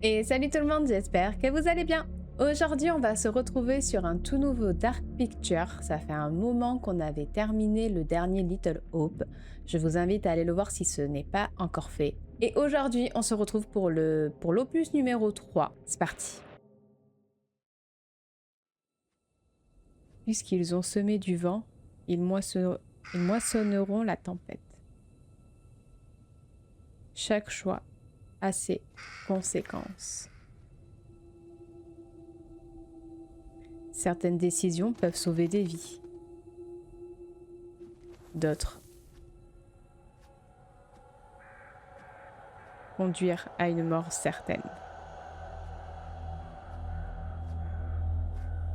Et salut tout le monde, j'espère que vous allez bien. Aujourd'hui, on va se retrouver sur un tout nouveau Dark Picture. Ça fait un moment qu'on avait terminé le dernier Little Hope. Je vous invite à aller le voir si ce n'est pas encore fait. Et aujourd'hui, on se retrouve pour l'opus numéro 3. C'est parti. Puisqu'ils ont semé du vent, ils moissonneront la tempête. Chaque choix a ses conséquences. Certaines décisions peuvent sauver des vies. D'autres conduire à une mort certaine.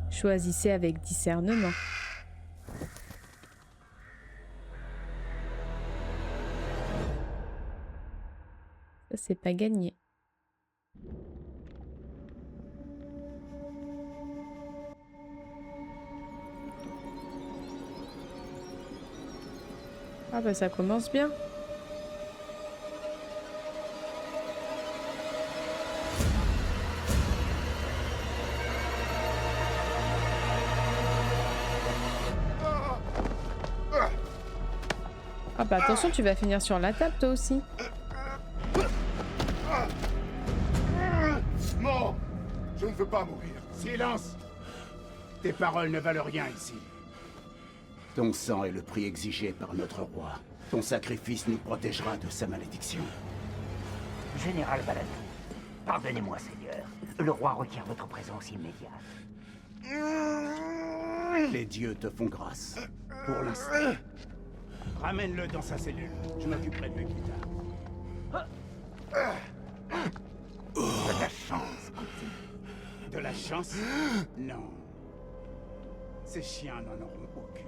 Choisissez avec discernement. Ça, c'est pas gagné. Ah bah ça commence bien. Ah bah attention, tu vas finir sur la table toi aussi. Non, je ne veux pas mourir. Silence! Tes paroles ne valent rien ici. Ton sang est le prix exigé par notre roi. Ton sacrifice nous protégera de sa malédiction. Général Baladou, pardonnez-moi, Seigneur. Le roi requiert votre présence immédiate. Les dieux te font grâce. Pour l'instant. Ramène-le dans sa cellule. Je m'occuperai de lui plus tard. De la chance, Kuti. De la chance? Non. Ces chiens n'en auront aucune.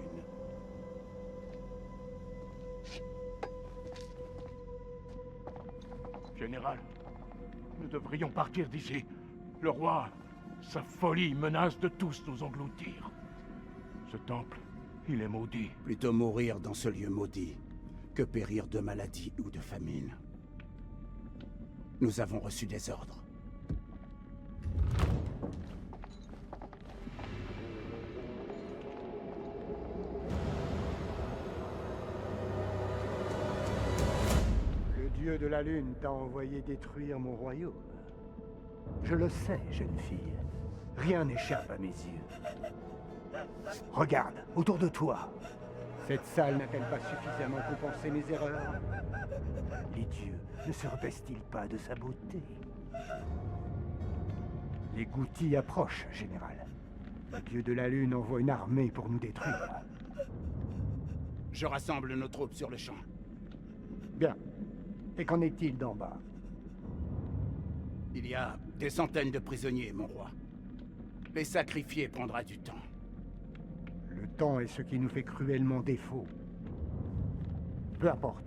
Général, nous devrions partir d'ici. Le roi, sa folie menace de tous nous engloutir. Ce temple, il est maudit. Plutôt mourir dans ce lieu maudit que périr de maladie ou de famine. Nous avons reçu des ordres. Le dieu de la lune t'a envoyé détruire mon royaume. Je le sais, jeune fille. Rien n'échappe à mes yeux. Regarde, autour de toi. Cette salle n'a-t-elle pas suffisamment compensé mes erreurs? Les dieux ne se repaissent-ils pas de sa beauté? Les Goutis approchent, général. Le dieu de la lune envoie une armée pour nous détruire. Je rassemble nos troupes sur le champ. Bien. Et qu'en est-il d'en bas? Il y a des centaines de prisonniers, mon roi. Les sacrifier prendra du temps. Le temps est ce qui nous fait cruellement défaut. Peu importe.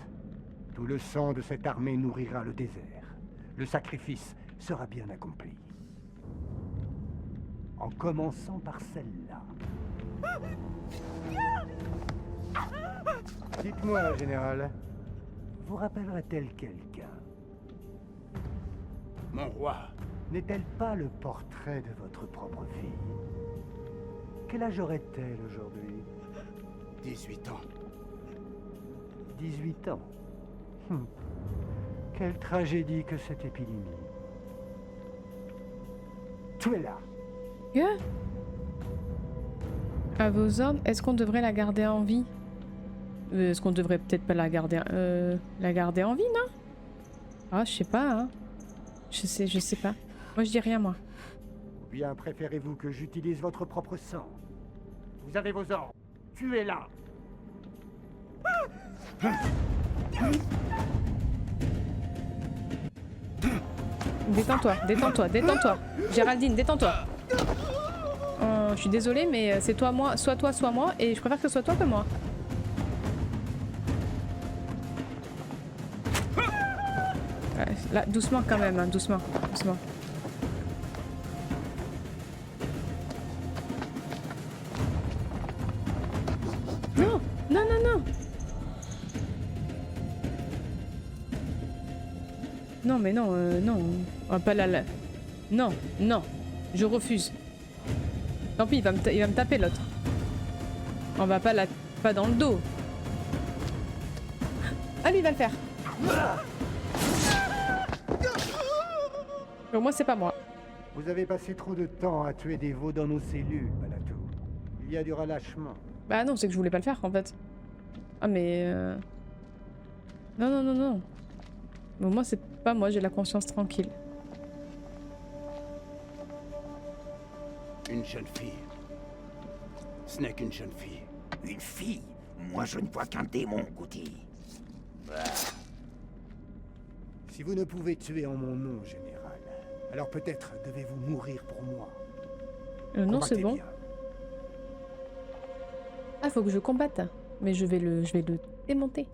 Tout le sang de cette armée nourrira le désert. Le sacrifice sera bien accompli. En commençant par celle-là. Dites-moi, général, vous rappellera-t-elle quelqu'un? Mon roi, N'est-elle pas le portrait de votre propre fille? Quel âge aurait-elle aujourd'hui? 18 ans. 18 ans. Quelle tragédie que cette épidémie. Tuez-la. Que? À vos ordres, est-ce qu'on devrait la garder en vie? Est-ce qu'on devrait peut-être pas la garder en vie, non? Ah, je sais pas, hein. Je sais pas. Moi, je dis rien, moi. Ou bien préférez-vous que j'utilise votre propre sang? Vous avez vos ordres. Tuez-la. Détends-toi, détends-toi, détends-toi. Géraldine, détends-toi. Oh, je suis désolée, mais c'est toi, moi, soit moi, et je préfère que ce soit toi que moi. Ouais, là, doucement quand même, hein, doucement, doucement. Non, non, non, non. Non, mais non, non. On va pas la... Non, non. Je refuse. Tant pis, il va me taper l'autre. On va pas dans le dos. Ah, lui, il va le faire. Au moins, c'est pas moi. Vous avez passé trop de temps à tuer des veaux dans nos cellules, Balatou. Il y a du relâchement. Bah non, c'est que je voulais pas le faire, en fait. Ah, mais... Non, non, non, non. Mais au moins, c'est pas moi, j'ai la conscience tranquille. Une jeune fille. Ce n'est qu'une jeune fille. Une fille? Moi, je ne vois qu'un démon, Gouti. Si vous ne pouvez tuer en mon nom, général, alors peut-être devez-vous mourir pour moi. Non, c'est Combattez bon. bien. Ah, faut que je combatte. Mais je vais le démonter.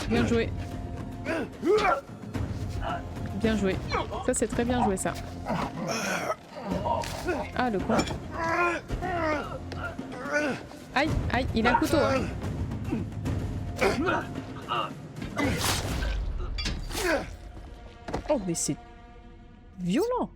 Bien joué. Bien joué. Ça, c'est très bien joué, ça. Ah, le con. Aïe, aïe, il a un couteau. Hein. Oh, mais c'est violent.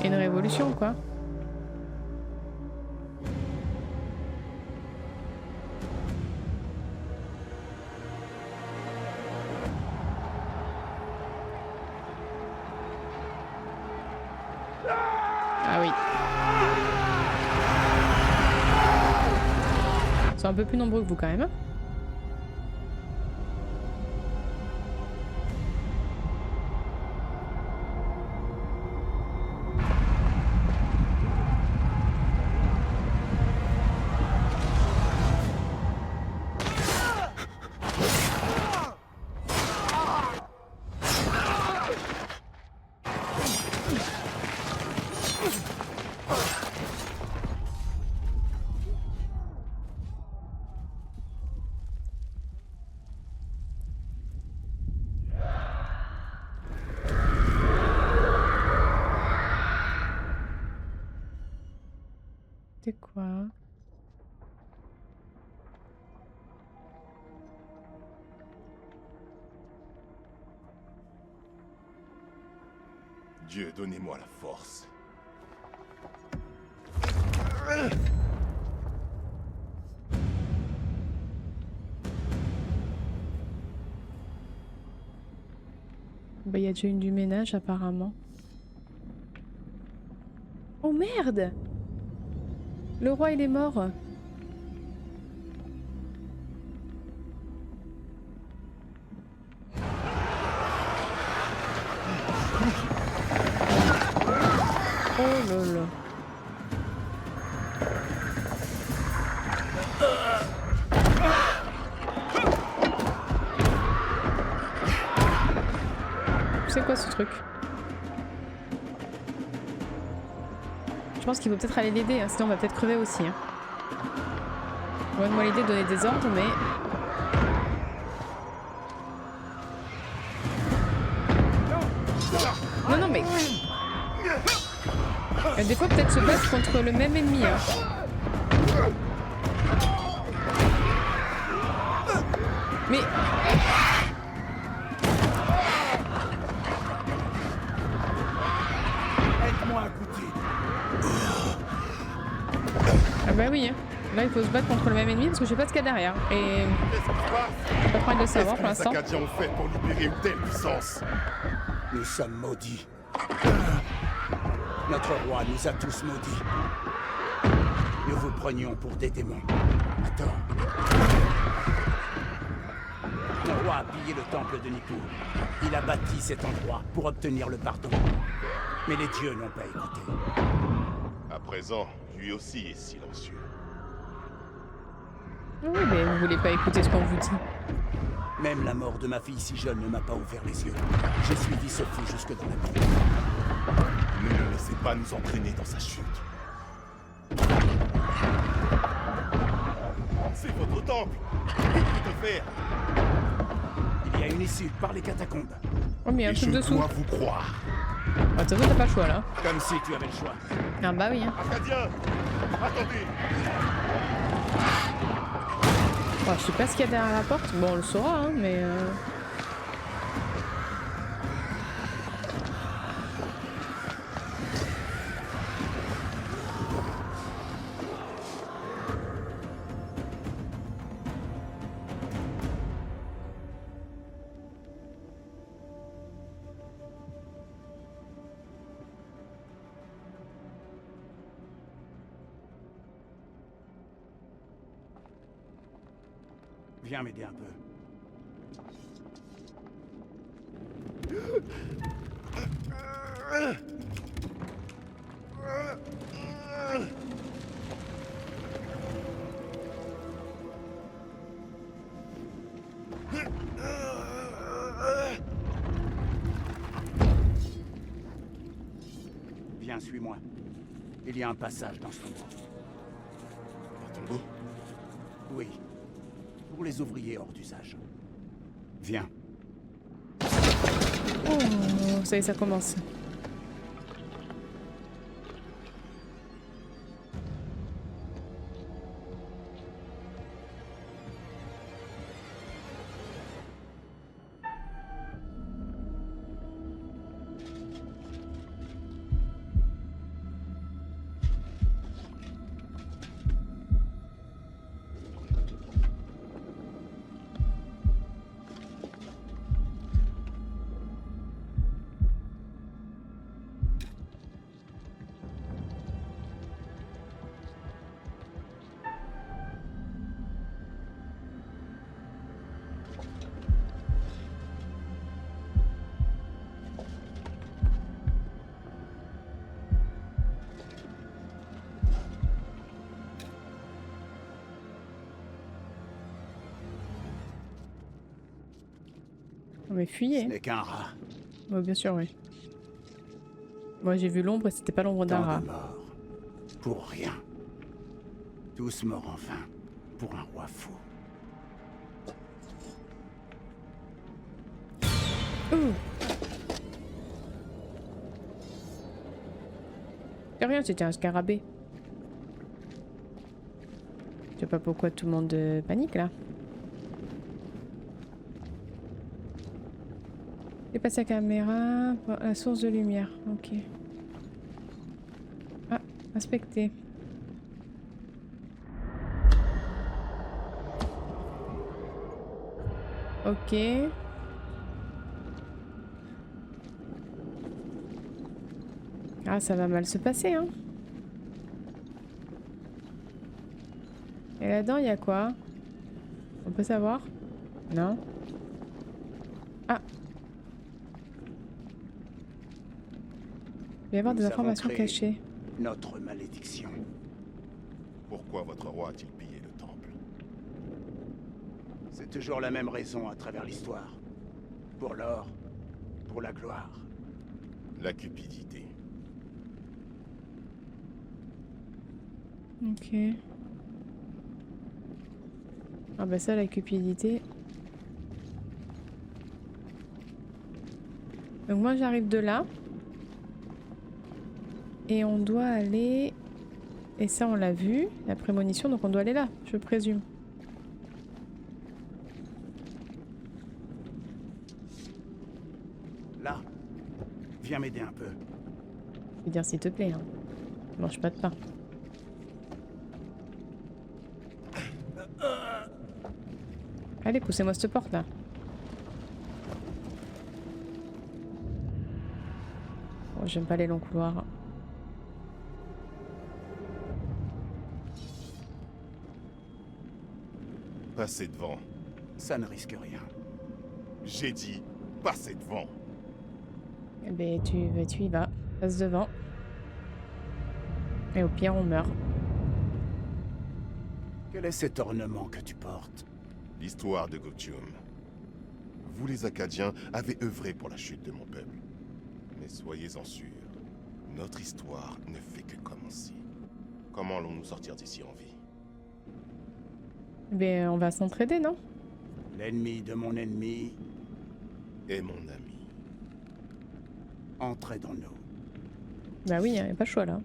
Une révolution, quoi. Ah oui. Ils sont un peu plus nombreux que vous, quand même. Hein. C'est quoi? Dieu, donnez-moi la force. Bah, y a déjà eu du ménage, apparemment. Oh merde! Le roi, il est mort. Oh là là. C'est quoi ce truc? Je pense qu'il faut peut-être aller l'aider, hein, sinon on va peut-être crever aussi. Hein. Donne-moi l'idée de donner des ordres, mais... Non, non, mais... Des fois, peut-être se battre contre le même ennemi. Hein. Mais... Ah bah oui, hein. Là il faut se battre contre le même ennemi parce que je sais pas ce qu'il y a derrière. Et... Pas trop de le savoir pour l'instant. Qu'est-ce que les Acadiens ont fait pour libérer une telle puissance? Nous sommes maudits. Notre roi nous a tous maudits. Nous vous prenions pour des démons. À tort. Mon roi a pillé le temple de Nippur. Il a bâti cet endroit pour obtenir le pardon. Mais les dieux n'ont pas écouté. À présent, lui aussi est silencieux. Oui, mais vous voulez pas écouter ce qu'on vous dit. Même la mort de ma fille si jeune ne m'a pas ouvert les yeux. J'ai suivi ce fou jusque dans la vie. Ne le laissez pas nous entraîner dans sa chute. C'est votre temple. Que faire? Il y a une issue par les catacombes. Oh, mais il y a un Et truc je dessous. dois vous croire. Ah, de toute façon, t'as pas le choix là. Comme si tu avais le choix. Ah, bah oui. Hein. Arcadia, attendez. Oh, je sais pas ce qu'il y a derrière la porte. Bon, on le saura, hein, mais. Viens m'aider un peu. Viens, suis-moi. Il y a un passage dans ce tombeau. Un tombeau? Oui. Pour les ouvriers hors d'usage. Viens. Oh, ça y est, ça commence. Mais Ce fuyez. n'est qu'un rat. Oui, bien sûr, oui. Moi, j'ai vu l'ombre et c'était pas l'ombre d'un Tant rat. de morts. Pour rien. Tous morts en vain. Pour un roi fou. C'est rien, c'était un scarabée. Je sais pas pourquoi tout le monde panique là. Dépasser la caméra, la source de lumière, ok. Ah, inspecter. Ok. Ah, ça va mal se passer, hein. Et là-dedans, il y a quoi? On peut savoir? Non? Ah! Il va y avoir des Nous avons informations créé cachées. Notre malédiction. Pourquoi votre roi a-t-il pillé le temple? C'est toujours la même raison à travers l'histoire. Pour l'or, pour la gloire. La cupidité. Ok. Ah bah ça, la cupidité. Donc moi j'arrive de là. Et on doit aller... Et ça on l'a vu, la prémonition, donc on doit aller là, je présume. Là. Viens m'aider un peu. Je veux dire s'il te plaît, hein. Mange pas de pain. Allez, poussez-moi cette porte là. Bon, j'aime pas les longs couloirs. Passez devant. Ça ne risque rien. J'ai dit, passez devant. Eh ben, tu y vas. Passe devant. Et au pire, on meurt. Quel est cet ornement que tu portes? L'histoire de Gotium. Vous les Acadiens avez œuvré pour la chute de mon peuple. Mais soyez-en sûrs, notre histoire ne fait que commencer. Comment allons-nous sortir d'ici en vie? Eh ben, on va s'entraider, non? L'ennemi de mon ennemi, Et mon ami. entrez dans nous. Bah oui, y a pas le choix là.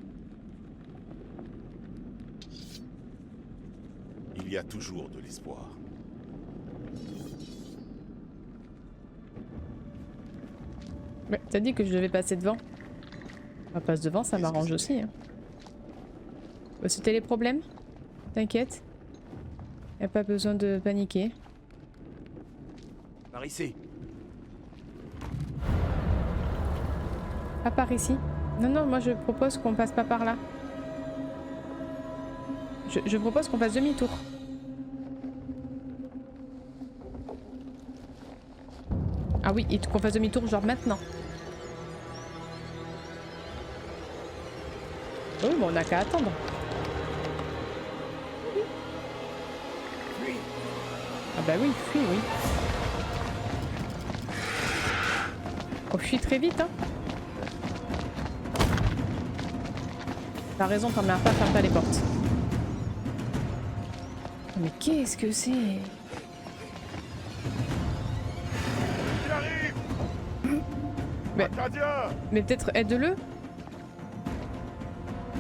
Il y a toujours de l'espoir. Ouais, t'as dit que je devais passer devant. On passe devant, ça m'arrange aussi. Hein. Bah, c'était les problèmes. T'inquiète. Y a pas besoin de paniquer. Par ici. Pas par ici. Non, non, moi je propose qu'on passe pas par là. Je propose qu'on fasse demi-tour. Ah oui, et qu'on fasse demi-tour genre maintenant. Oui, bon, on a qu'à attendre. Ah bah oui, fuis, oui. On fuit très vite, hein. T'as raison, t'en mets pas, ferme pas les portes. Mais qu'est-ce que c'est? Il arrive! Mais- Acadiens! Mais peut-être aide-le.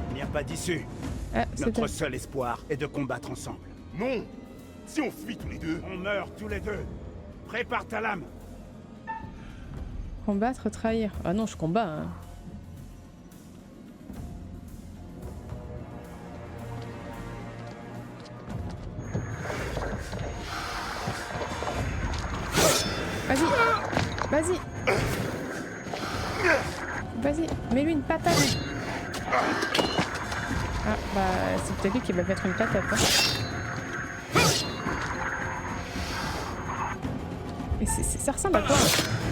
Il n'y a pas d'issue. Ah, Notre c'est seul espoir est de combattre ensemble. Non! Si on fuit tous les deux, On meurt tous les deux. Prépare ta lame. combattre, trahir. Ah non, je combats. Hein. Vas-y. Vas-y. Vas-y, mets-lui une patate. Ah, bah, c'est peut-être lui qui va mettre une patate. Hein. Et ça ressemble à quoi?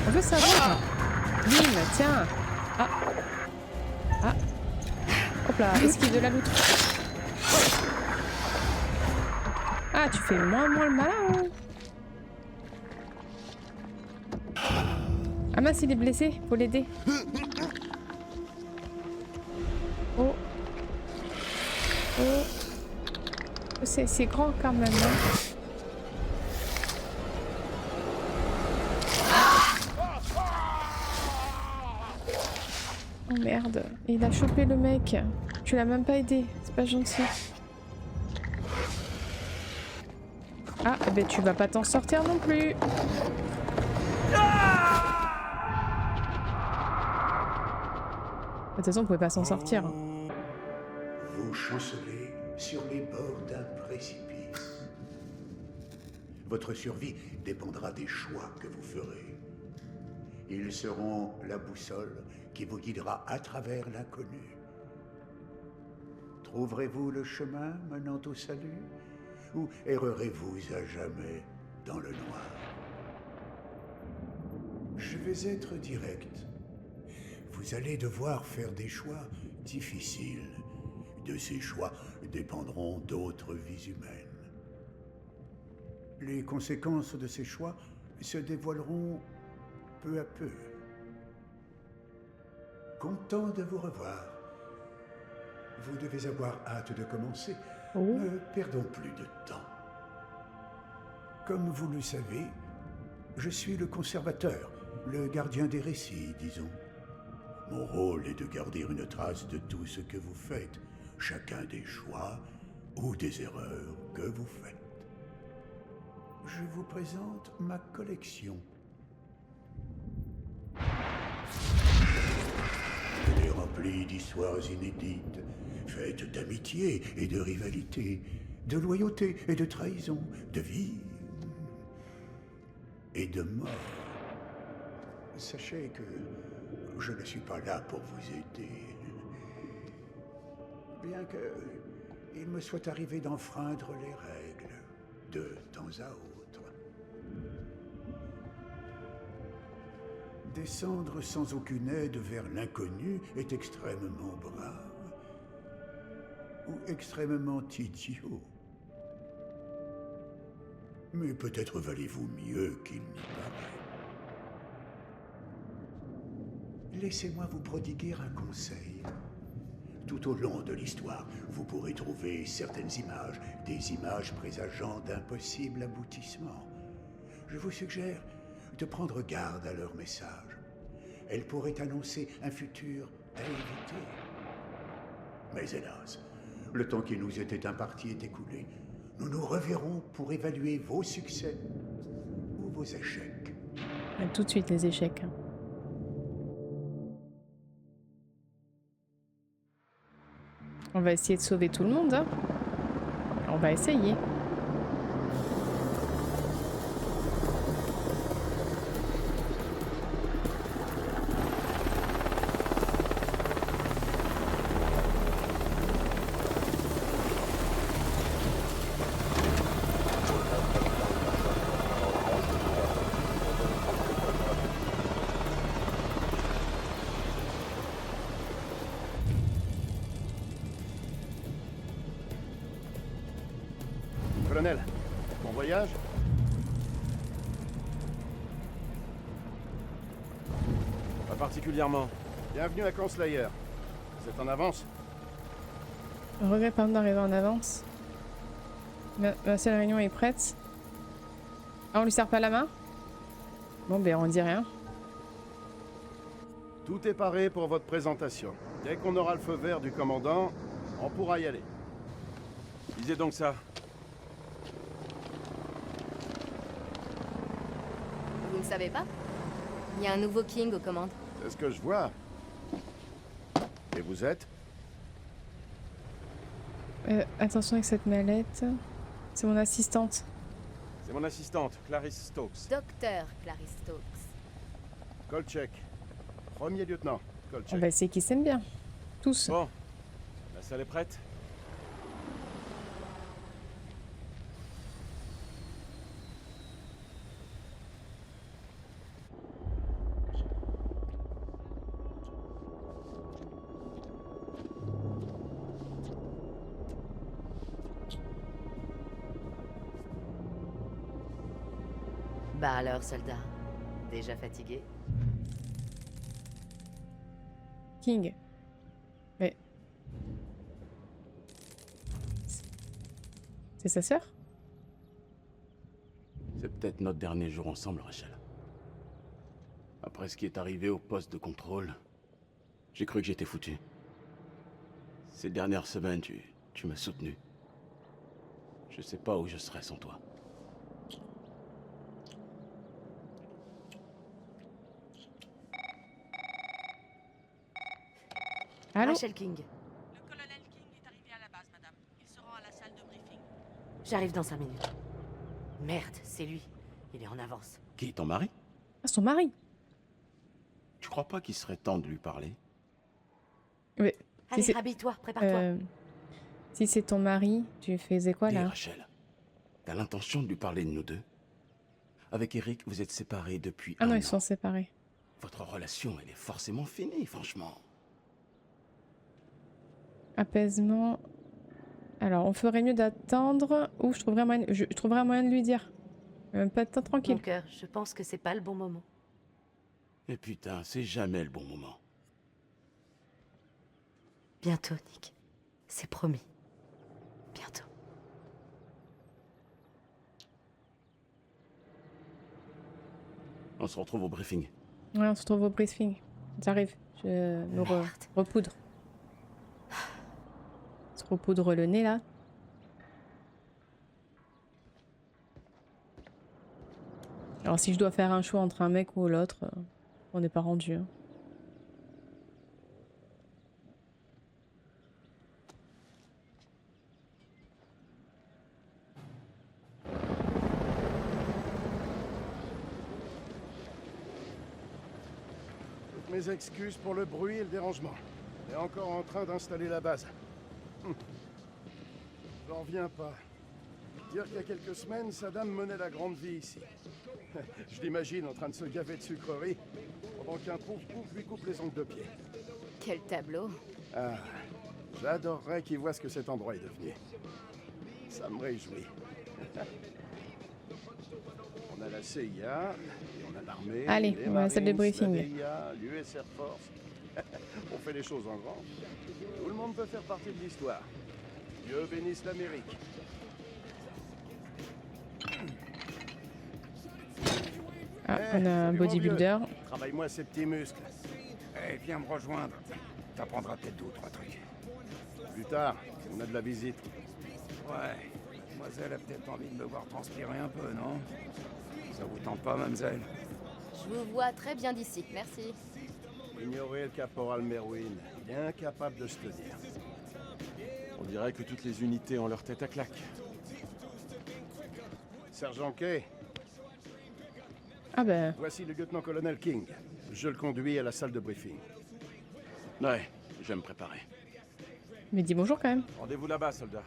On veut savoir. Bim, tiens. Ah. Ah. Hop là, esquive de la loutre. Ah, tu fais moins le malin. Hein. Ah mince, il est blessé. Faut l'aider. Oh. Oh. C'est grand quand même. Hein. Oh merde, il a chopé le mec. Tu l'as même pas aidé, c'est pas gentil. Ah, eh ben tu vas pas t'en sortir non plus. De toute façon, on pouvait pas s'en sortir. Vous chancelez sur les bords d'un précipice. Votre survie dépendra des choix que vous ferez. Ils seront la boussole qui vous guidera à travers l'inconnu. Trouverez-vous le chemin menant au salut? Ou errerez-vous à jamais dans le noir? Je vais être direct. Vous allez devoir faire des choix difficiles. De ces choix dépendront d'autres vies humaines. Les conséquences de ces choix se dévoileront peu à peu. Content de vous revoir. Vous devez avoir hâte de commencer. Oh. Ne perdons plus de temps. Comme vous le savez, je suis le conservateur, le gardien des récits, disons. Mon rôle est de garder une trace de tout ce que vous faites, chacun des choix ou des erreurs que vous faites. Je vous présente ma collection. Elle est remplie d'histoires inédites, faites d'amitié et de rivalité, de loyauté et de trahison, de vie et de mort. Sachez que je ne suis pas là pour vous aider. Bien que il me soit arrivé d'enfreindre les règles. de temps à autre. Descendre sans aucune aide vers l'inconnu est extrêmement brave. Ou extrêmement idiot. Mais peut-être valez-vous mieux qu'il n'y paraît. Laissez-moi vous prodiguer un conseil. Tout au long de l'histoire, vous pourrez trouver certaines images, des images présageant d'impossibles aboutissements. Je vous suggère de prendre garde à leur message. Elles pourraient annoncer un futur à éviter. Mais hélas, le temps qui nous était imparti est écoulé. Nous nous reverrons pour évaluer vos succès ou vos échecs. Tout de suite les échecs. On va essayer de sauver tout le monde. Hein. On va essayer. Colonel, bon voyage. Pas particulièrement. Bienvenue à Conslayer. Vous êtes en avance? Regrette pardon d'arriver en avance. La seule réunion est prête. Ah, on lui serre pas la main? Bon, ben on dit rien. Tout est paré pour votre présentation. Dès qu'on aura le feu vert du commandant, on pourra y aller. Lisez donc ça. Vous ne savez pas? Il y a un nouveau King aux commandes. C'est ce que je vois. Et vous êtes? Attention avec cette mallette. C'est mon assistante. C'est mon assistante, Clarice Stokes. Docteur Clarice Stokes. Kolchek. Premier lieutenant, On Kolchek. va essayer qu'ils s'aiment bien. Tous. Bon, la salle est prête? Bah alors, soldat. Déjà fatigué? King. Mais... C'est sa sœur? C'est peut-être notre dernier jour ensemble, Rachel. Après ce qui est arrivé au poste de contrôle, j'ai cru que j'étais foutu. Ces dernières semaines, tu m'as soutenu. Je sais pas où je serais sans toi. Allô? Rachel King. Le colonel King est arrivé à la base, madame. Il se rend à la salle de briefing. J'arrive dans 5 minutes. Merde, c'est lui. Il est en avance. Qui, ton mari? Ah, son mari. Tu crois pas qu'il serait temps de lui parler? Mais... Allez, c'est- habille-toi, prépare-toi. Si c'est ton mari, tu faisais quoi Dis, là? Rachel, t'as l'intention de lui parler de nous deux? Avec Eric, vous êtes séparés depuis Ah non, un ils sont an. séparés. Votre relation, elle est forcément finie, franchement. Apaisement. Alors, on ferait mieux d'attendre ou je trouverais un moyen de lui dire. Pas de temps Mon tranquille. cœur, je pense que c'est pas le bon moment. Et putain, c'est jamais le bon moment. Bientôt, Nick. C'est promis. Bientôt. On se retrouve au briefing. Ouais, on se retrouve au briefing. J'arrive. Je me Merde. repoudre. Se repoudre le nez là. Alors si je dois faire un choix entre un mec ou l'autre, on n'est pas rendu. Hein. Toutes mes excuses pour le bruit et le dérangement. On est encore en train d'installer la base. J'en reviens pas. Dire qu'il y a quelques semaines, Saddam menait la grande vie ici. Je l'imagine en train de se gaver de sucreries, pendant qu'un pauvre couple lui coupe les ongles de pied. Quel tableau. Ah, j'adorerais qu'il voit ce que cet endroit est devenu. Ça me réjouit. On a la CIA, et on a l'armée, Allez, les on va à la salle de Marines, briefing. la DIA, l'US Air Force. On fait les choses en grand. Tout le monde peut faire partie de l'histoire. Dieu bénisse l'Amérique. Ah, on a un bodybuilder. Travaille-moi ces petits muscles. Eh, viens me rejoindre. T'apprendras peut-être 2 ou 3 trucs. Plus tard, on a de la visite. Ouais. Mademoiselle a peut-être envie de me voir transpirer un peu, non? Ça vous tente pas, mademoiselle? Je vous vois très bien d'ici, merci. Ignorer le caporal Merwin. Il est incapable de se tenir. On dirait que toutes les unités ont leur tête à claque. Sergent Kay, Ah ben, voici le lieutenant-colonel King. Je le conduis à la salle de briefing. Ouais, je vais me préparer. mais dis bonjour quand même. Rendez-vous là-bas, soldat.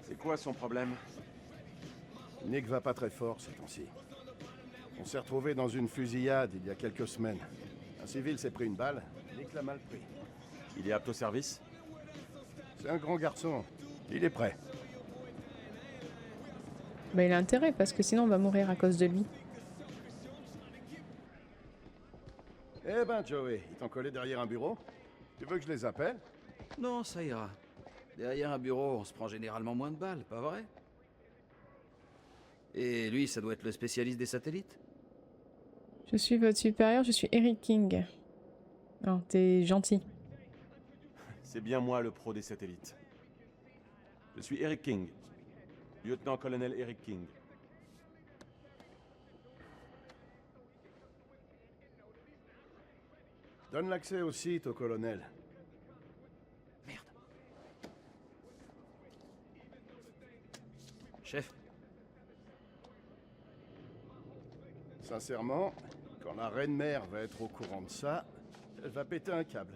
C'est quoi son problème? Nick va pas très fort ces temps-ci. On s'est retrouvé dans une fusillade il y a quelques semaines. Un civil s'est pris une balle, Nick l'a mal pris. Il est apte au service? C'est un grand garçon. Il est prêt. Bah, il a intérêt parce que sinon on va mourir à cause de lui. Eh ben, Joey, ils t'ont collé derrière un bureau? Tu veux que je les appelle? Non, ça ira. Derrière un bureau, on se prend généralement moins de balles, pas vrai? Et lui, ça doit être le spécialiste des satellites? Je suis votre supérieur, je suis Eric King. Non, t'es gentil. C'est bien moi le pro des satellites. Je suis Eric King. Lieutenant-colonel Eric King. Donne l'accès au site au colonel. Merde. Chef. Sincèrement, quand la reine-mère va être au courant de ça, elle va péter un câble.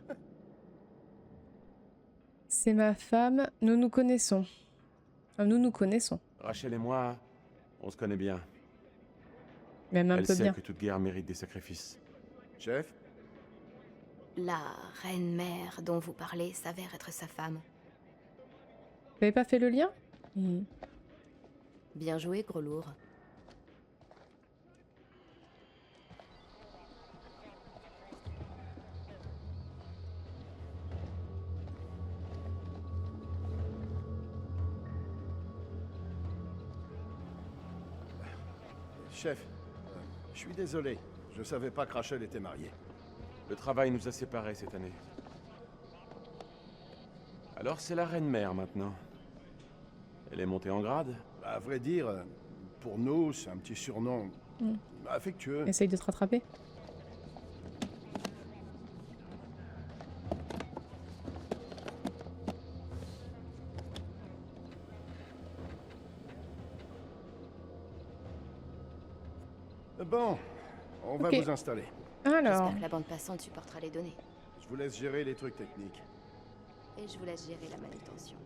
C'est ma femme, nous nous connaissons. Enfin, nous nous connaissons. Rachel et moi, on se connaît bien. Même un Elle peu sait bien. que toute guerre mérite des sacrifices. Chef? La reine-mère dont vous parlez s'avère être sa femme. Vous avez pas fait le lien? Bien joué, gros lourd. Chef, je suis désolé. Je savais pas que Rachel était mariée. Le travail nous a séparés cette année. Alors c'est la reine-mère maintenant. Elle est montée en grade? À vrai dire, pour nous, c'est un petit surnom affectueux. Essaye de te rattraper. Bon, on va Ok. vous installer. Alors, J'espère que la bande passante supportera les données. Je vous laisse gérer les trucs techniques. Et je vous laisse gérer la manutention.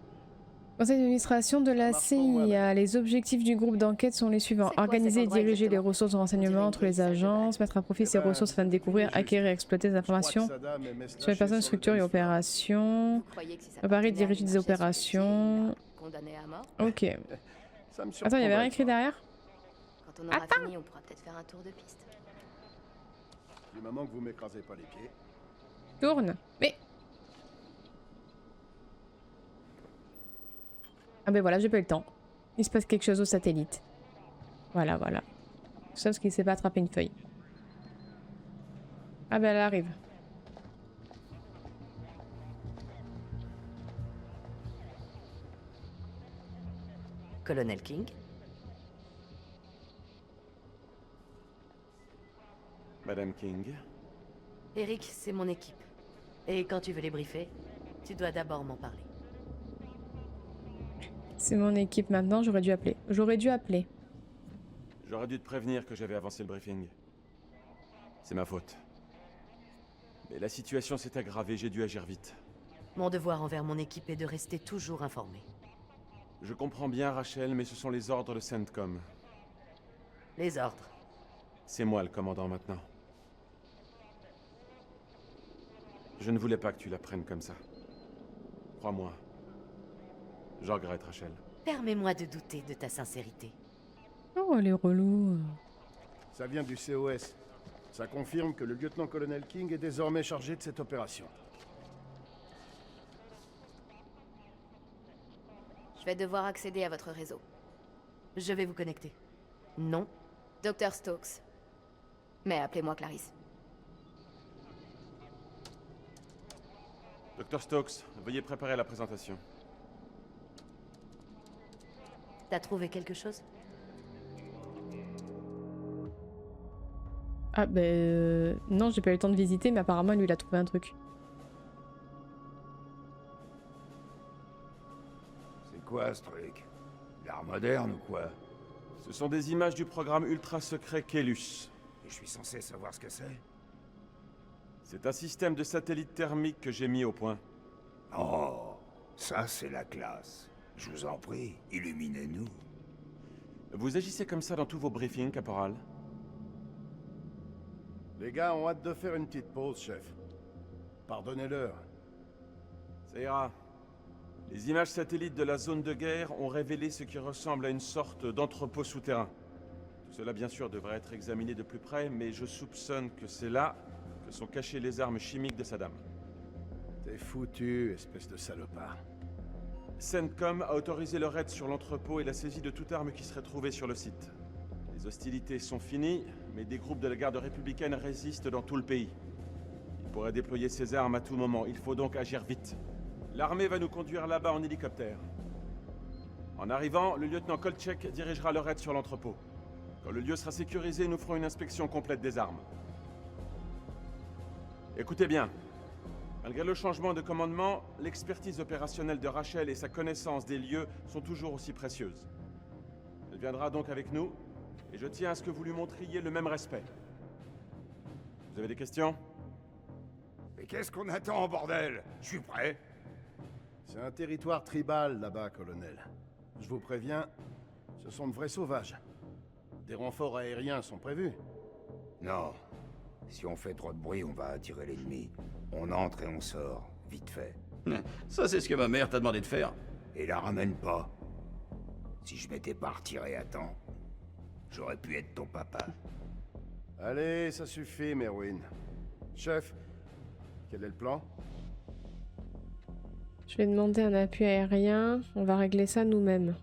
conseil d'administration de la marche pour moi, CIA. Les objectifs du groupe d'enquête sont les suivants. C'est quoi Organiser et cet endroit diriger les exactement? ressources de renseignement entre les agences, mettre à profit ces ben, ressources afin de découvrir, juste. acquérir et exploiter des informations sur les personnes, structures et opérations. Vous croyez que si ça Préparer et partenait à diriger des marcher sur opérations. celui-ci, condamné à mort? Ok. Ça me Attends, il y avait rien écrit derrière? Quand on aura fini, on pourra peut-être faire un tour de piste. Du moment que vous m'écrasez pas les pieds. Tourne. Mais... Ah ben voilà, j'ai pas eu le temps. Il se passe quelque chose au satellite. Voilà, voilà. Sauf qu'il sait pas attraper une feuille. Ah ben elle arrive. Colonel King? Madame King. Eric, c'est mon équipe. Et quand tu veux les briefer, tu dois d'abord m'en parler. C'est mon équipe maintenant, j'aurais dû appeler. J'aurais dû appeler. J'aurais dû te prévenir que j'avais avancé le briefing. C'est ma faute. Mais la situation s'est aggravée, j'ai dû agir vite. Mon devoir envers mon équipe est de rester toujours informé. Je comprends bien, Rachel, mais ce sont les ordres de CENTCOM. Les ordres. C'est moi le commandant maintenant. Je ne voulais pas que tu la prennes comme ça. Crois-moi. Je regrette, Rachel. Permets-moi de douter de ta sincérité. Oh, les relous. Ça vient du COS. Ça confirme que le lieutenant-colonel King est désormais chargé de cette opération. Je vais devoir accéder à votre réseau. Je vais vous connecter. Non. Dr. Stokes. Mais appelez-moi Clarisse. Dr. Stokes, veuillez préparer la présentation. T'as trouvé quelque chose? Ah, non, j'ai pas eu le temps de visiter, mais apparemment, lui, il a trouvé un truc. C'est quoi ce truc? L'art moderne ou quoi? Ce sont des images du programme ultra secret Kelus. Et je suis censé savoir ce que c'est? C'est un système de satellite thermique que j'ai mis au point. Oh, ça c'est la classe. Je vous en prie, illuminez-nous. Vous agissez comme ça dans tous vos briefings, caporal? Les gars ont hâte de faire une petite pause, chef. Pardonnez-leur. Ça ira. Les images satellites de la zone de guerre ont révélé ce qui ressemble à une sorte d'entrepôt souterrain. Tout cela, bien sûr, devrait être examiné de plus près, mais je soupçonne que c'est là que sont cachées les armes chimiques de Saddam. T'es foutu, espèce de salopard. CENTCOM a autorisé le raid sur l'entrepôt et la saisie de toute arme qui serait trouvée sur le site. Les hostilités sont finies, mais des groupes de la garde républicaine résistent dans tout le pays. Ils pourraient déployer ces armes à tout moment, il faut donc agir vite. L'armée va nous conduire là-bas en hélicoptère. En arrivant, le lieutenant Kolchek dirigera le raid sur l'entrepôt. Quand le lieu sera sécurisé, nous ferons une inspection complète des armes. Écoutez bien. Malgré le changement de commandement, l'expertise opérationnelle de Rachel et sa connaissance des lieux sont toujours aussi précieuses. Elle viendra donc avec nous, et je tiens à ce que vous lui montriez le même respect. Vous avez des questions? Mais qu'est-ce qu'on attend, bordel? Je suis prêt. C'est un territoire tribal là-bas, colonel. Je vous préviens, ce sont de vrais sauvages. Des renforts aériens sont prévus. Non. Si on fait trop de bruit, on va attirer l'ennemi. On entre et on sort, vite fait. Ça, c'est ce que ma mère t'a demandé de faire. Et la ramène pas. Si je m'étais pas retiré à temps, j'aurais pu être ton papa. Allez, ça suffit, Merwin. Chef, quel est le plan? Je vais demander un appui aérien. On va régler ça nous-mêmes.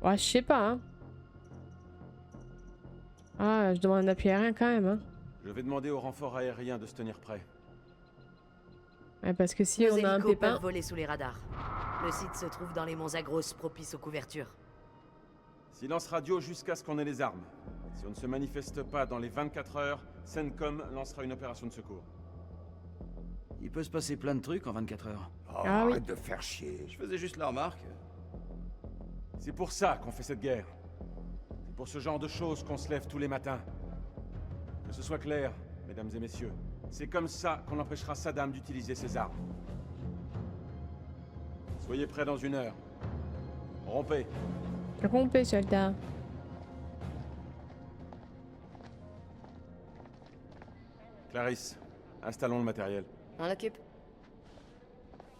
Ouais, je sais pas, hein. Ah, je demande un appui aérien quand même, hein. Je vais demander au renfort aérien de se tenir prêt. Ouais, parce que si Nos on a un hélicos pépin... peuvent voler sous les radars. Le site se trouve dans les monts Zagros, propices aux couvertures. Silence radio jusqu'à ce qu'on ait les armes. Si on ne se manifeste pas dans les 24 heures, CENTCOM lancera une opération de secours. Il peut se passer plein de trucs en 24 heures. Oh, arrête de faire chier. Je faisais juste la remarque. C'est pour ça qu'on fait cette guerre. C'est pour ce genre de choses qu'on se lève tous les matins. Que ce soit clair, mesdames et messieurs. C'est comme ça qu'on empêchera Saddam d'utiliser ses armes. Soyez prêts dans 1 heure. Rompez. Rompez, soldat. Clarisse, installons le matériel. On occupe.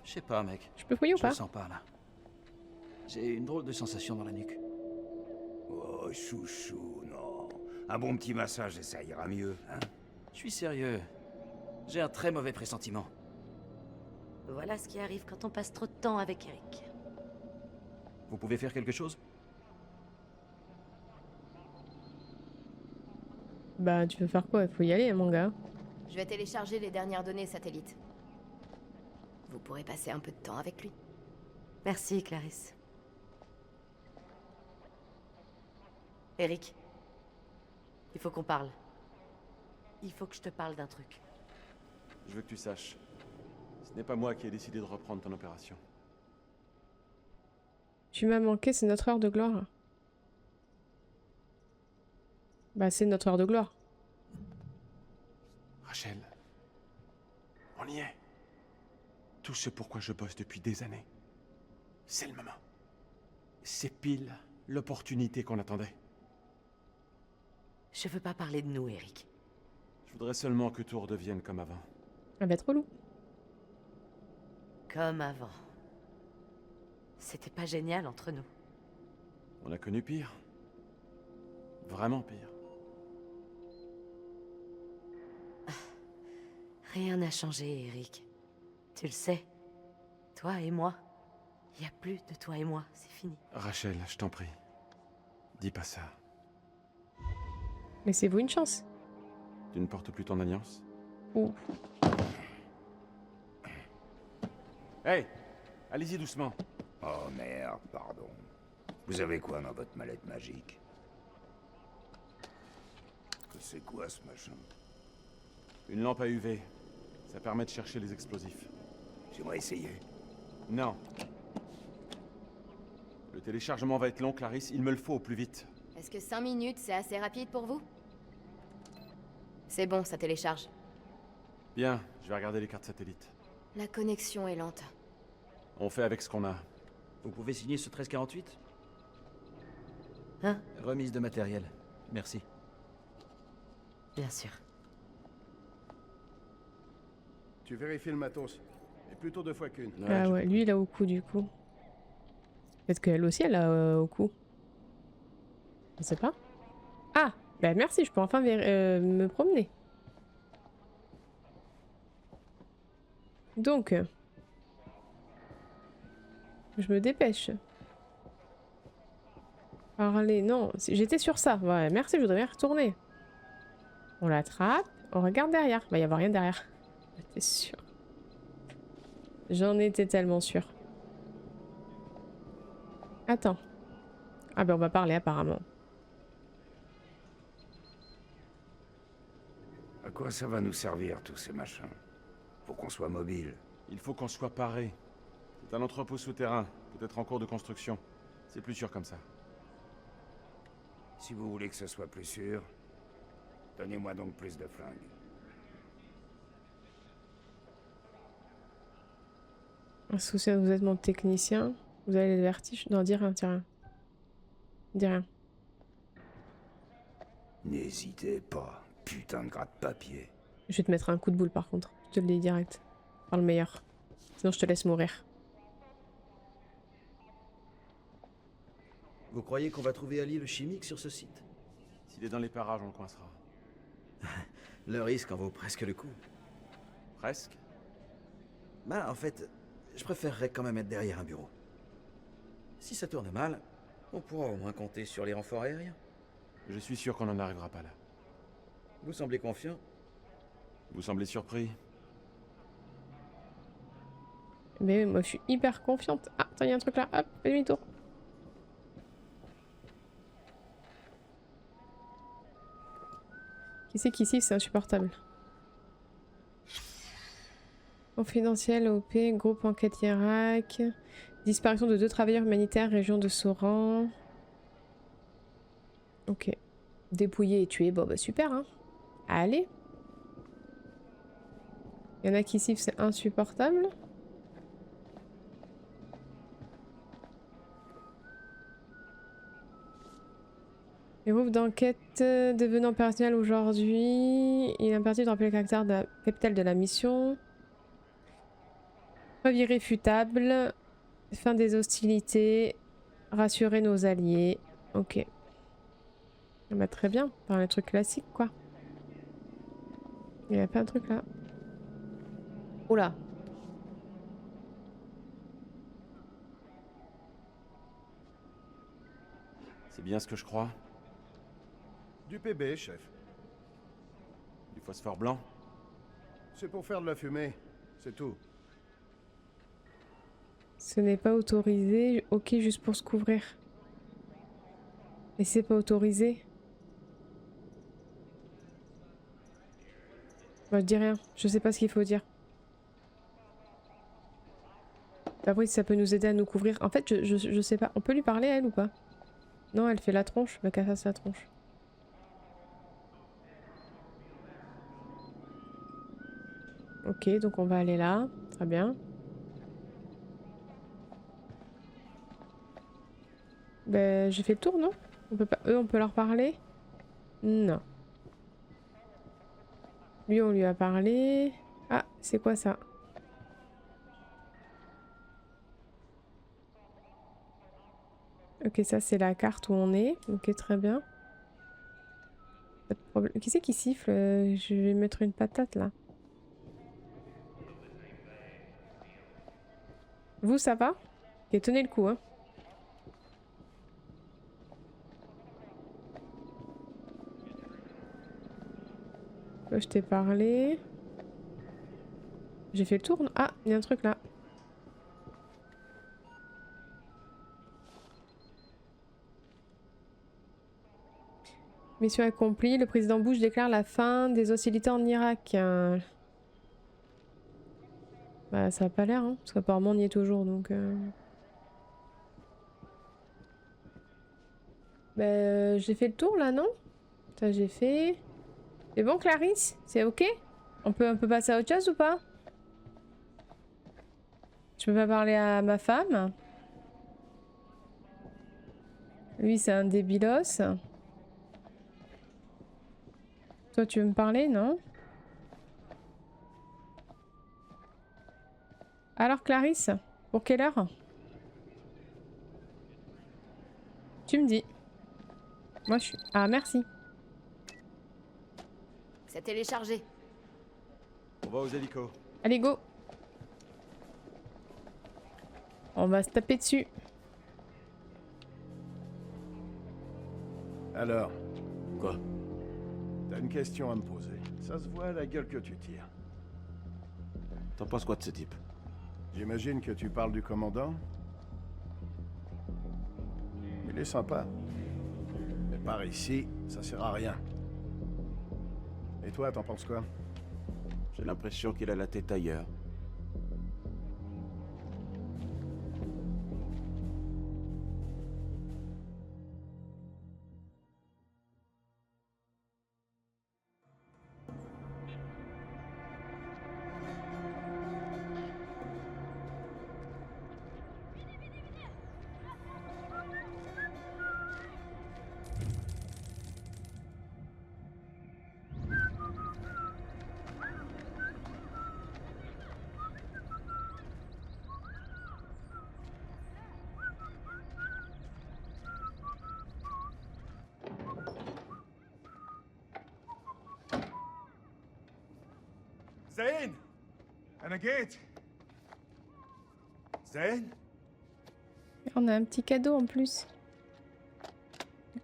Je sais pas, mec. Je peux fouiller ou Je pas? le sens pas, là. J'ai une drôle de sensation dans la nuque. Oh, chouchou, non. Un bon petit massage et ça ira mieux, hein? Je suis sérieux. J'ai un très mauvais pressentiment. Voilà ce qui arrive quand on passe trop de temps avec Eric. Vous pouvez faire quelque chose? Bah, tu veux faire quoi? Il faut y aller, mon gars. Je vais télécharger les dernières données satellites. Vous pourrez passer un peu de temps avec lui. Merci, Clarisse. Eric, il faut qu'on parle. Il faut que je te parle d'un truc. Je veux que tu saches. Ce n'est pas moi qui ai décidé de reprendre ton opération. Tu m'as manqué, c'est notre heure de gloire. Bah, c'est notre heure de gloire. Rachel, on On y est. Tout ce pourquoi je bosse depuis des années. C'est le moment. C'est pile l'opportunité qu'on attendait. Je veux pas parler de nous, Eric. Je voudrais seulement que tout redevienne comme avant. Ça va être relou. Comme avant. C'était pas génial entre nous. On a connu pire. Vraiment pire. Rien n'a changé, Eric. Tu le sais. Toi et moi. Il y a plus de toi et moi, c'est fini. Rachel, je t'en prie. Dis pas ça. Laissez-vous une chance. Tu ne portes plus ton alliance? Ouh. Hey! Allez-y doucement. Oh merde, pardon. Vous avez quoi dans votre mallette magique? C'est quoi ce machin? Une lampe à UV. Ça permet de chercher les explosifs. J'aimerais essayer. Non. Le téléchargement va être long, Clarisse. Il me le faut au plus vite. Est-ce que 5 minutes, c'est assez rapide pour vous? C'est bon, ça télécharge. Bien, je vais regarder les cartes satellites. La connexion est lente. On fait avec ce qu'on a. Vous pouvez signer ce 1348? Hein? Remise de matériel. Merci. Bien sûr. Tu vérifies le matos. Et plutôt 2 fois qu'une. Ah ouais, lui il a au cou du coup. Peut-être qu'elle aussi elle a au cou. Je sais pas. Ah, bah merci, je peux enfin me promener. Donc, je me dépêche. Parler, non, j'étais sur ça. Ouais, merci, je voudrais bien retourner. On l'attrape, on regarde derrière. Il va y avoir rien derrière. J'étais sûre. J'en étais tellement sûre. Attends. Ah ben on va parler apparemment. À quoi ça va nous servir, tous ces machins? Faut qu'on soit mobile. Il faut qu'on soit paré. C'est un entrepôt souterrain, peut-être en cours de construction. C'est plus sûr comme ça. Si vous voulez que ce soit plus sûr, donnez-moi donc plus de flingues. Associé, vous êtes mon technicien. Vous avez le vertige. Non, dis rien, dis rien. Dis rien. N'hésitez pas, putain de gratte-papier. Je vais te mettre un coup de boule par contre. Je te le dis direct. Par le meilleur. Sinon je te laisse mourir. Vous croyez qu'on va trouver Ali le chimique sur ce site? S'il est dans les parages, on le coincera. Le risque en vaut presque le coup. Presque? Bah, en fait, je préférerais quand même être derrière un bureau. Si ça tourne mal, on pourra au moins compter sur les renforts aériens. Je suis sûr qu'on n'en arrivera pas là. Vous semblez confiant? Vous semblez surpris? Mais moi je suis hyper confiante. Ah, attends, il y a un truc là. Hop, fais demi-tour. Qui c'est qu'ici, c'est insupportable. Confidentiel, OP, groupe enquête Irak. Disparition de 2 travailleurs humanitaires, région de Soran. Ok. Dépouillé et tué, bon bah super hein. Allez. Il y en a qui sifflent, c'est insupportable. Les groupes d'enquête devenant opérationnels aujourd'hui. Il est impératif de rappeler le caractère capital de la mission. Preuve irréfutable. Fin des hostilités. Rassurer nos alliés. Ok. Ah bah très bien. Enfin, les trucs classiques quoi. Il y a pas un truc là. Oula. C'est bien ce que je crois. Du PB, chef. Du phosphore blanc? C'est pour faire de la fumée, c'est tout. Ce n'est pas autorisé. Ok, juste pour se couvrir. Mais c'est pas autorisé. Bah, je dis rien. Je sais pas ce qu'il faut dire. Après, si ça peut nous aider à nous couvrir. En fait, je sais pas. On peut lui parler, elle, ou pas? Non, elle fait la tronche. Bah, qu'elle fasse la tronche. Ok, donc on va aller là. Très bien. Ben, j'ai fait le tour, non? On peut pas... Eux, on peut leur parler? Non. Lui, on lui a parlé. Ah, c'est quoi ça? Ok, ça c'est la carte où on est. Ok, très bien. Pas de problème. Qui c'est qui siffle? Je vais mettre une patate là. Vous, ça va? Ok, tenez le coup, hein. Là, je t'ai parlé. J'ai fait le tour, non? Ah, il y a un truc là. Mission accomplie. Le président Bush déclare la fin des hostilités en Irak. Bah, ça a pas l'air, hein. Parce qu'apparemment, on y est toujours, donc... Bah, j'ai fait le tour, là, non? Ça, j'ai fait... C'est bon, Clarisse? C'est ok? On peut passer à autre chose ou pas? Je peux pas parler à ma femme? Lui, c'est un débilos. Toi, tu veux me parler, non? Alors, Clarisse, pour quelle heure? Tu me dis. Moi, je suis... Ah, merci. C'est téléchargé. On va aux hélicos. Allez, go. On va se taper dessus. Alors? Quoi? T'as une question à me poser. Ça se voit à la gueule que tu tires. T'en penses quoi de ce type? J'imagine que tu parles du commandant? Il est sympa. Mais par ici, ça sert à rien. Et toi, t'en penses quoi? J'ai l'impression qu'il a la tête ailleurs. زين أنا جيت زين On a un petit cadeau en plus.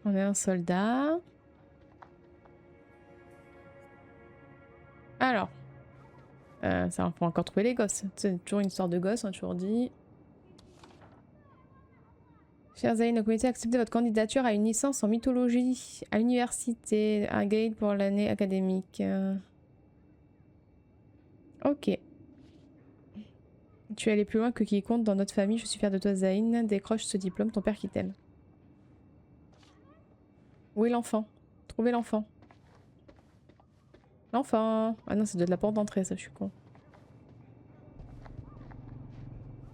On est un soldat. Alors. Ça, on peut encore trouver les gosses. C'est toujours une histoire de gosses, on a toujours dit. Cher Zayn, le comité a accepté votre candidature à une licence en mythologie à l'université à Gate pour l'année académique. Ok. Tu es allé plus loin que quiconque dans notre famille. Je suis fière de toi, Zayn. Décroche ce diplôme, ton père qui t'aime. Où est l'enfant? Trouvez l'enfant. L'enfant. Ah non, ça doit être la porte d'entrée, ça, je suis con.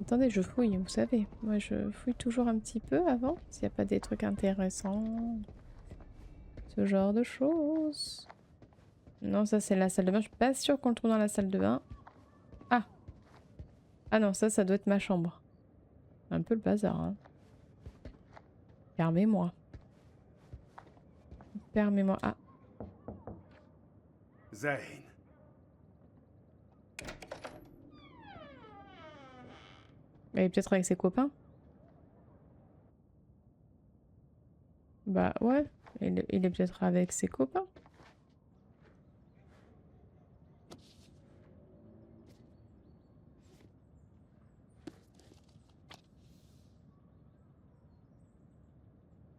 Attendez, je fouille, vous savez. Moi, je fouille toujours un petit peu avant, s'il n'y a pas des trucs intéressants. Ce genre de choses. Non, ça, c'est la salle de bain. Je suis pas sûre qu'on le trouve dans la salle de bain. Ah. Ah non, ça doit être ma chambre. Un peu le bazar, hein. Permets-moi. Permets-moi. Ah. زين Il est peut-être avec ses copains. Bah ouais, il est peut-être avec ses copains.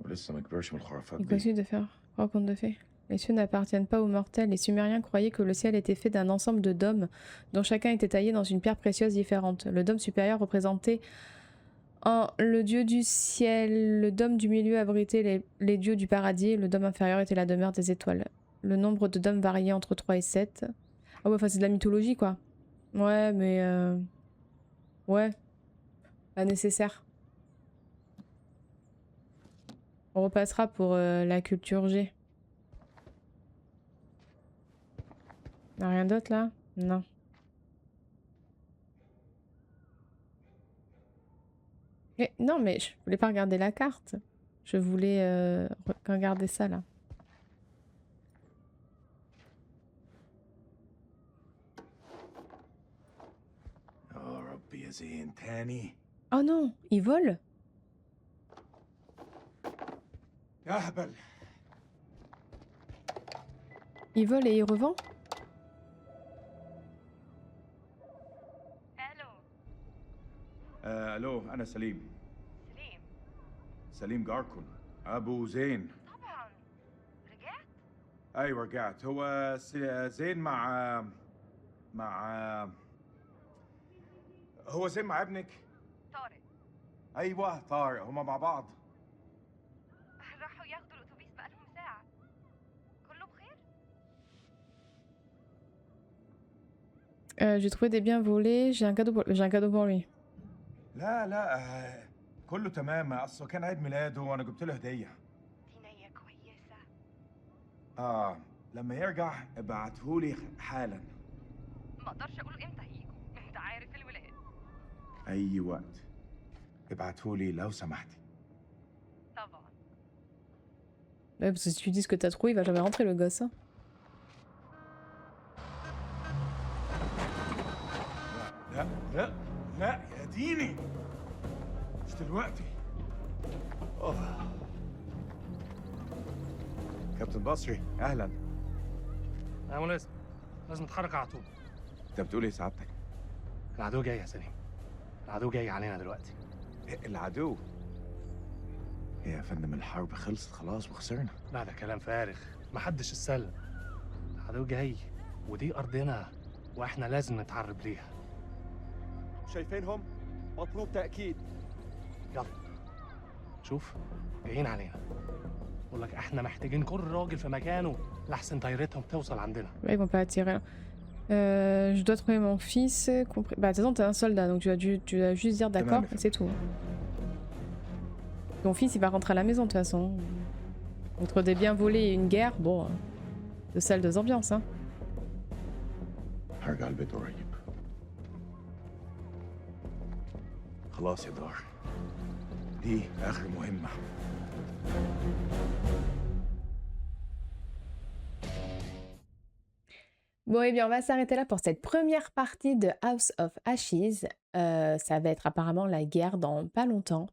ولسه ما كبرش من الخرافات Il دي continue de faire croire conte de fées. Les cieux n'appartiennent pas aux mortels. Les Sumériens croyaient que le ciel était fait d'un ensemble de dômes, dont chacun était taillé dans une pierre précieuse différente. Le dôme supérieur représentait le dieu du ciel, le dôme du milieu abritait les dieux du paradis, et le dôme inférieur était la demeure des étoiles. Le nombre de dômes variait entre 3 et 7. Ah ouais, enfin c'est de la mythologie quoi. Ouais, mais ouais, pas nécessaire. On repassera pour la culture G. Y'a rien d'autre là? Non. Mais non, mais je voulais pas regarder la carte. Je voulais regarder ça là. Oh non, il vole? Il vole et il revend? الو انا سليم. سليم جاركون ابو زين. طبعا رجعت؟ ايوه رجعت. هو زين مع هو زين مع ابنك؟ طارق. ايوه طارق، هما مع بعض. راحوا ياخدوا الاتوبيس بقالهم ساعة. كله بخير؟ J'ai trouvé des biens volés, j'ai un cadeau pour lui. لا لا كله تمام، اصله كان عيد ميلاده وانا جبت له هديه. دي نية كويسة. لما يرجع ابعتهولي حالا. ما اقدرش اقول امتى هيجوا، انت عارف الولاد. اي وقت ابعتهولي لو سمحتي. طبعا. Ouais, parce que si tu dis ce que t'as trouvé, il va jamais rentrer le gosse. Hein. لا لا لا يا ديني، مش دلوقتي. كابتن بصري اهلا. يا مناسب، لازم نتحرك على طول. انت بتقول ايه سعادتك؟ العدو جاي يا سليم. العدو جاي علينا دلوقتي. العدو؟ يا فندم الحرب خلصت خلاص وخسرنا. لا ده كلام فارغ، محدش اتسلم. العدو جاي ودي ارضنا واحنا لازم نتعرب ليها. شايفينهم؟ مطلوب تأكيد. يلا شوف جايين علينا. بقول لك احنا محتاجين كل راجل في مكانه لحسن طيارتهم توصل عندنا. Ouais, ils vont pas attirer. Je dois trouver mon fils. Bah, de toute façon, t'es un soldat, donc tu dois juste dire d'accord, et c'est tout. Ton fils, il va rentrer à la maison, de toute façon. Entre des biens volés et une guerre, bon, deux salles, deux ambiances, hein. هرجع البيت قريب. خلاص يا دار، دي آخر مهمة. Bon, eh bien, on va s'arrêter là pour cette première partie de House of Ashes. Ça va être apparemment la guerre dans pas longtemps.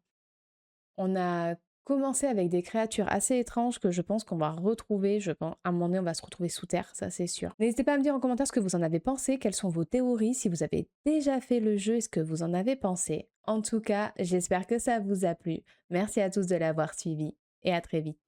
On a commencé avec des créatures assez étranges que je pense qu'on va retrouver. Je pense, à un moment donné, on va se retrouver sous terre, ça c'est sûr. N'hésitez pas à me dire en commentaire ce que vous en avez pensé, quelles sont vos théories, si vous avez déjà fait le jeu, ce que vous en avez pensé. En tout cas, j'espère que ça vous a plu. Merci à tous de l'avoir suivi et à très vite.